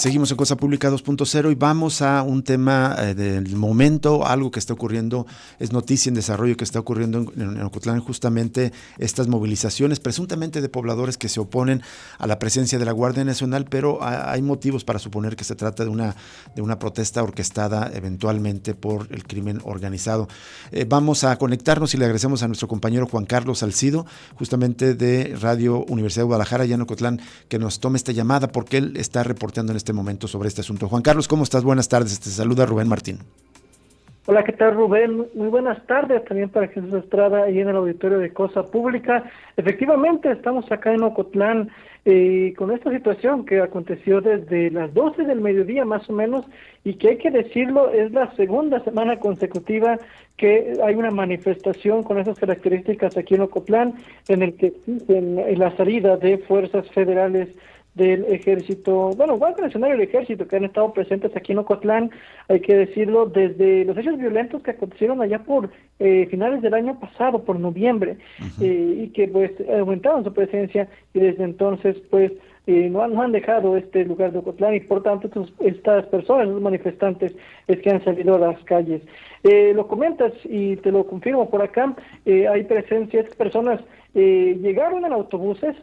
Seguimos en Cosa Pública 2.0 y vamos a un tema del momento, algo que está ocurriendo, es noticia en desarrollo que está ocurriendo en Ocotlán, justamente estas movilizaciones presuntamente de pobladores que se oponen a la presencia de la Guardia Nacional, pero hay motivos para suponer que se trata de una protesta orquestada eventualmente por el crimen organizado. Vamos a conectarnos y le agradecemos a nuestro compañero Juan Carlos Salcido, justamente de Radio Universidad de Guadalajara, allá en Ocotlán, que nos tome esta llamada porque él está reporteando en este momento sobre este asunto. Juan Carlos, ¿cómo estás? Buenas tardes. Te saluda Rubén Martín. Hola, ¿qué tal, Rubén? Muy buenas tardes también para Jesús Estrada ahí en el auditorio de Cosa Pública. Efectivamente, estamos acá en Ocotlán con esta situación que aconteció desde las 12 del mediodía más o menos, y que hay que decirlo, es la segunda semana consecutiva que hay una manifestación con esas características aquí en Ocotlán, en el que en la salida de fuerzas federales del ejército, Guardia Nacional y el ejército que han estado presentes aquí en Ocotlán, hay que decirlo, desde los hechos violentos que acontecieron allá por finales del año pasado, por noviembre, y que pues aumentaron su presencia, y desde entonces pues no han dejado este lugar de Ocotlán, y por tanto estas personas, los manifestantes, es que han salido a las calles. Lo comentas y te lo confirmo por acá, hay presencia, estas personas llegaron en autobuses,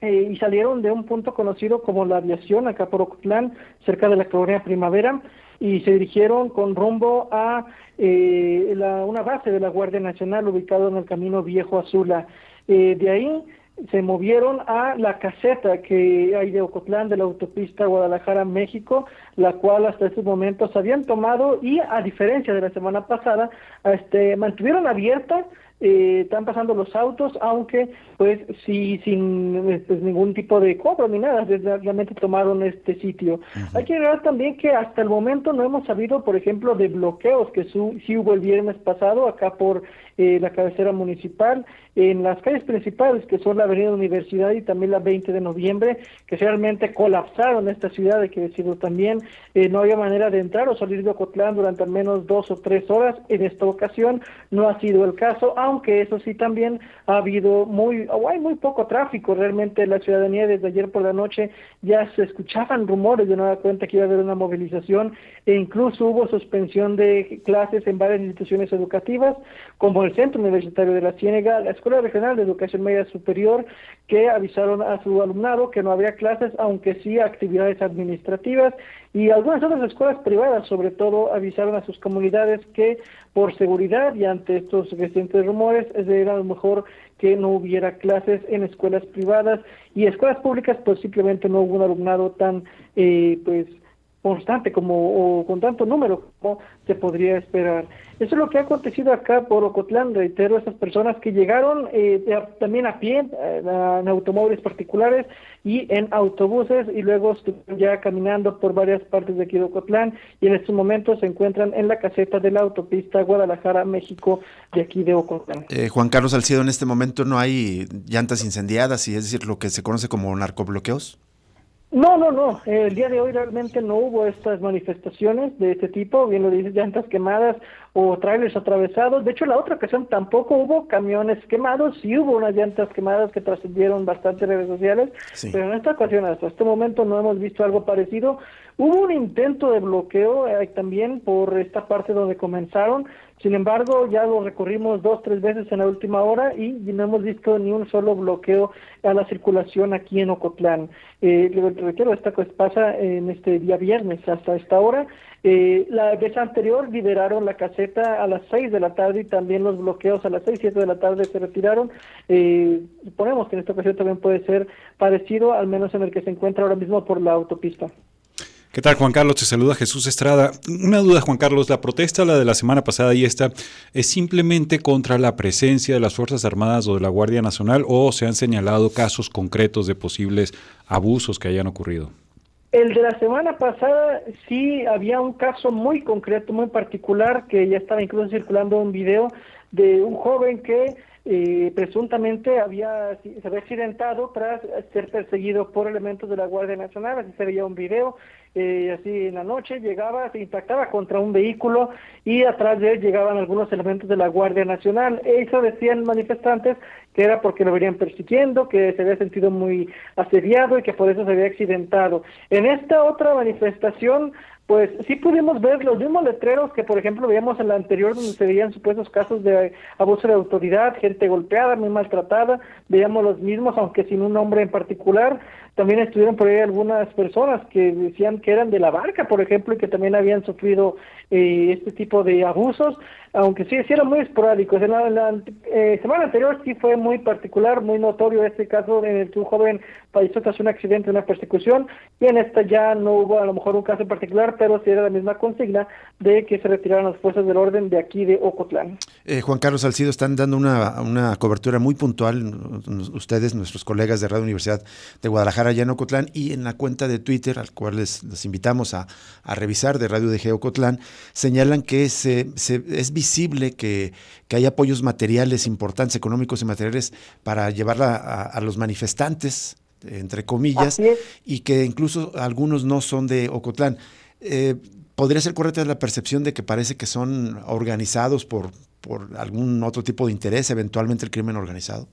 y salieron de un punto conocido como la Aviación, acá por Ocotlán, cerca de la colonia Primavera, y se dirigieron con rumbo a una base de la Guardia Nacional ubicado en el Camino Viejo Azula. De ahí se movieron a la caseta que hay de Ocotlán, de la autopista Guadalajara-México, la cual hasta estos momentos habían tomado, y a diferencia de la semana pasada, mantuvieron abierta. Están pasando los autos, aunque pues sí, sin pues, ningún tipo de cobro ni nada, realmente tomaron este sitio. Hay que agregar también que hasta el momento no hemos sabido, por ejemplo, de bloqueos que sí hubo el viernes pasado acá por la cabecera municipal, en las calles principales, que son la Avenida Universidad y también la 20 de noviembre, que realmente colapsaron esta ciudad, hay que decirlo también. No había manera de entrar o salir de Ocotlán durante al menos 2 o 3 horas. En esta ocasión no ha sido el caso, aunque eso sí también hay muy poco tráfico. Realmente la ciudadanía desde ayer por la noche ya se escuchaban rumores de nueva cuenta que iba a haber una movilización, e incluso hubo suspensión de clases en varias instituciones educativas, como el Centro Universitario de la Ciénega, la Escuela Regional de Educación Media Superior, que avisaron a su alumnado que no habría clases, aunque sí actividades administrativas, y algunas otras escuelas privadas, sobre todo, avisaron a sus comunidades que por seguridad y ante estos recientes rumores era lo mejor que no hubiera clases en escuelas privadas, y escuelas públicas pues simplemente no hubo un alumnado tan constante o con tanto número como se podría esperar. Eso es lo que ha acontecido acá por Ocotlán. Reitero, esas personas que llegaron también a pie, en automóviles particulares y en autobuses, y luego estuvieron ya caminando por varias partes de aquí de Ocotlán, y en estos momentos se encuentran en la caseta de la autopista Guadalajara-México de aquí de Ocotlán. Juan Carlos Salcido, en este momento no hay llantas incendiadas, y es decir, lo que se conoce como narcobloqueos. No. El día de hoy realmente no hubo estas manifestaciones de este tipo, bien lo dices, llantas quemadas o trailers atravesados. De hecho, la otra ocasión tampoco hubo camiones quemados, sí hubo unas llantas quemadas que trascendieron bastante en redes sociales, sí. Pero en esta ocasión, hasta este momento, no hemos visto algo parecido. Hubo un intento de bloqueo también por esta parte donde comenzaron. Sin embargo, ya lo recorrimos 2 o 3 veces en la última hora y no hemos visto ni un solo bloqueo a la circulación aquí en Ocotlán. Reitero, esta cosa pasa en este día viernes hasta esta hora. La vez anterior liberaron la caseta a las 6 de la tarde, y también los bloqueos a las 6, 7 de la tarde se retiraron. Suponemos que en esta ocasión también puede ser parecido, al menos en el que se encuentra ahora mismo por la autopista. ¿Qué tal, Juan Carlos? Te saluda Jesús Estrada. Una duda, Juan Carlos, ¿la protesta, la de la semana pasada y esta, es simplemente contra la presencia de las Fuerzas Armadas o de la Guardia Nacional, o se han señalado casos concretos de posibles abusos que hayan ocurrido? El de la semana pasada sí había un caso muy concreto, muy particular, que ya estaba incluso circulando un video de un joven que presuntamente se había accidentado tras ser perseguido por elementos de la Guardia Nacional. Así se veía un video, así en la noche llegaba, se impactaba contra un vehículo y atrás de él llegaban algunos elementos de la Guardia Nacional. Eso decían manifestantes que era porque lo venían persiguiendo, que se había sentido muy asediado y que por eso se había accidentado. En esta otra manifestación, pues sí pudimos ver los mismos letreros que, por ejemplo, veíamos en la anterior, donde se veían supuestos casos de abuso de autoridad, gente golpeada, muy maltratada. Veíamos los mismos, aunque sin un nombre en particular. También estuvieron por ahí algunas personas que decían que eran de la barca, por ejemplo, y que también habían sufrido este tipo de abusos, aunque sí eran muy esporádicos. En la semana anterior sí fue muy particular, muy notorio este caso en el que un joven falleció tras un accidente, una persecución, y en esta ya no hubo a lo mejor un caso en particular, pero sí era la misma consigna de que se retiraran las fuerzas del orden de aquí de Ocotlán. Juan Carlos Salcido, están dando una cobertura muy puntual, ustedes, nuestros colegas de Radio Universidad de Guadalajara, allá en Ocotlán, y en la cuenta de Twitter, al cual les invitamos a revisar, de Radio DG Ocotlán, señalan que es visible que hay apoyos materiales importantes, económicos y materiales, para llevarla a los manifestantes, entre comillas, y que incluso algunos no son de Ocotlán. ¿Podría ser correcta la percepción de que parece que son organizados por algún otro tipo de interés, eventualmente el crimen organizado?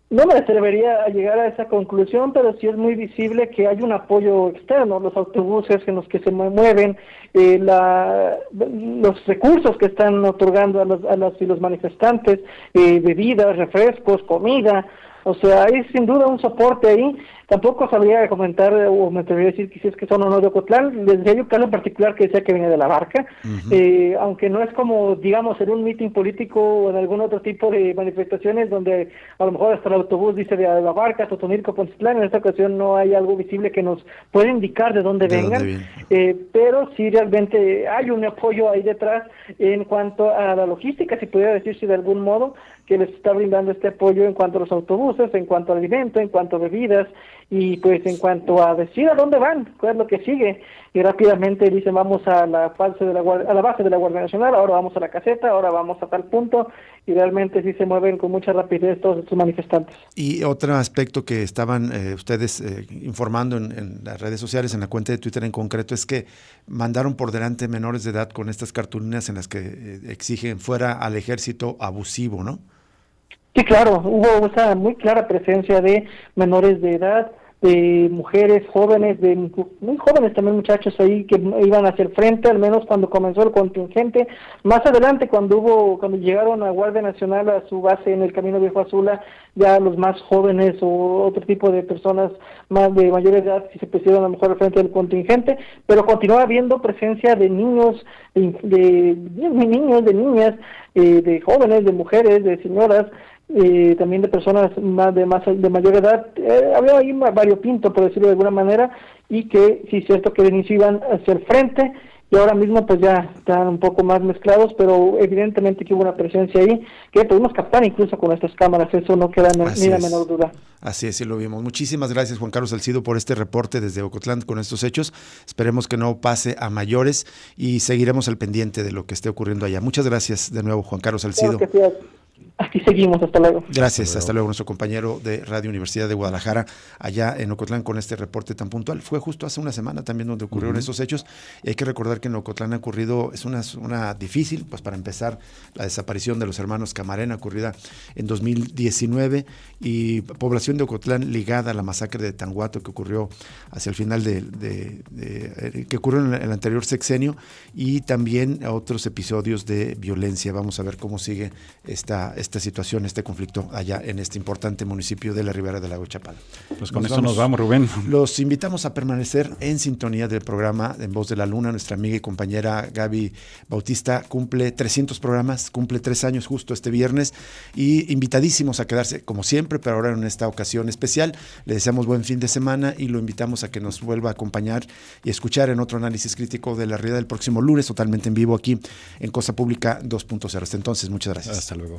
No me atrevería a llegar a esa conclusión, pero sí es muy visible que hay un apoyo externo, los autobuses en los que se mueven, los recursos que están otorgando a los manifestantes, bebidas, refrescos, comida. O sea, hay sin duda un soporte ahí. Tampoco sabría comentar o me atrevería a decir que si es que son o no de Ocotlán. Les decía yo en particular que decía que viene de la barca, aunque no es como, digamos, en un mitin político o en algún otro tipo de manifestaciones donde a lo mejor hasta el autobús dice de la barca, Totonilco, Pontitlán. En esta ocasión no hay algo visible que nos pueda indicar de dónde vengan, pero sí realmente hay un apoyo ahí detrás en cuanto a la logística, si pudiera decirse de algún modo, que les está brindando este apoyo en cuanto a los autobuses, en cuanto a alimento, en cuanto a bebidas, y pues en cuanto a decir a dónde van, cuál es lo que sigue, y rápidamente dicen vamos a la base de la Guardia Nacional, ahora vamos a la caseta, ahora vamos a tal punto, y realmente sí se mueven con mucha rapidez todos estos manifestantes. Y otro aspecto que estaban ustedes informando en las redes sociales, en la cuenta de Twitter en concreto, es que mandaron por delante menores de edad con estas cartulinas en las que exigen fuera al ejército abusivo, ¿no? Sí, claro, hubo esa muy clara presencia de menores de edad, de mujeres jóvenes, de muy jóvenes también muchachos ahí que iban hacia el frente, al menos cuando comenzó el contingente. Más adelante, cuando llegaron a Guardia Nacional a su base en el Camino Viejo Azula, ya los más jóvenes o otro tipo de personas más de mayor edad sí se pusieron a lo mejor al frente del contingente, pero continuaba habiendo presencia de niños, de niñas, de jóvenes, de mujeres, de señoras, también de personas de mayor edad. Había ahí variopinto, por decirlo de alguna manera, y que sí es cierto que de inicio iban hacia el frente y ahora mismo pues ya están un poco más mezclados, pero evidentemente que hubo una presencia ahí que pudimos captar incluso con estas cámaras, eso no queda ni la menor duda. Así es, sí lo vimos. Muchísimas gracias, Juan Carlos Salcido, por este reporte desde Ocotlán con estos hechos. Esperemos que no pase a mayores y seguiremos al pendiente de lo que esté ocurriendo allá. Muchas gracias de nuevo, Juan Carlos Salcido. Claro que sí. Aquí seguimos, hasta luego. Gracias, hasta luego, nuestro compañero de Radio Universidad de Guadalajara, allá en Ocotlán, con este reporte tan puntual. Fue justo hace una semana también donde ocurrieron esos hechos, y hay que recordar que en Ocotlán ha ocurrido, es una difícil, pues para empezar, la desaparición de los hermanos Camarena, ocurrida en 2019, y población de Ocotlán ligada a la masacre de Tanguato que ocurrió hacia el final que ocurrió en el anterior sexenio, y también a otros episodios de violencia. Vamos a ver cómo sigue esta situación, este conflicto allá en este importante municipio de la Ribera del Lago Chapala. Pues con eso nos vamos, Rubén. Los invitamos a permanecer en sintonía del programa En Voz de la Luna. Nuestra amiga y compañera Gaby Bautista cumple 300 programas, cumple 3 años justo este viernes, y invitadísimos a quedarse como siempre, pero ahora en esta ocasión especial. Le deseamos buen fin de semana y lo invitamos a que nos vuelva a acompañar y escuchar en otro análisis crítico de la realidad el próximo lunes, totalmente en vivo aquí en Cosa Pública 2.0. Hasta entonces, muchas gracias. Hasta luego.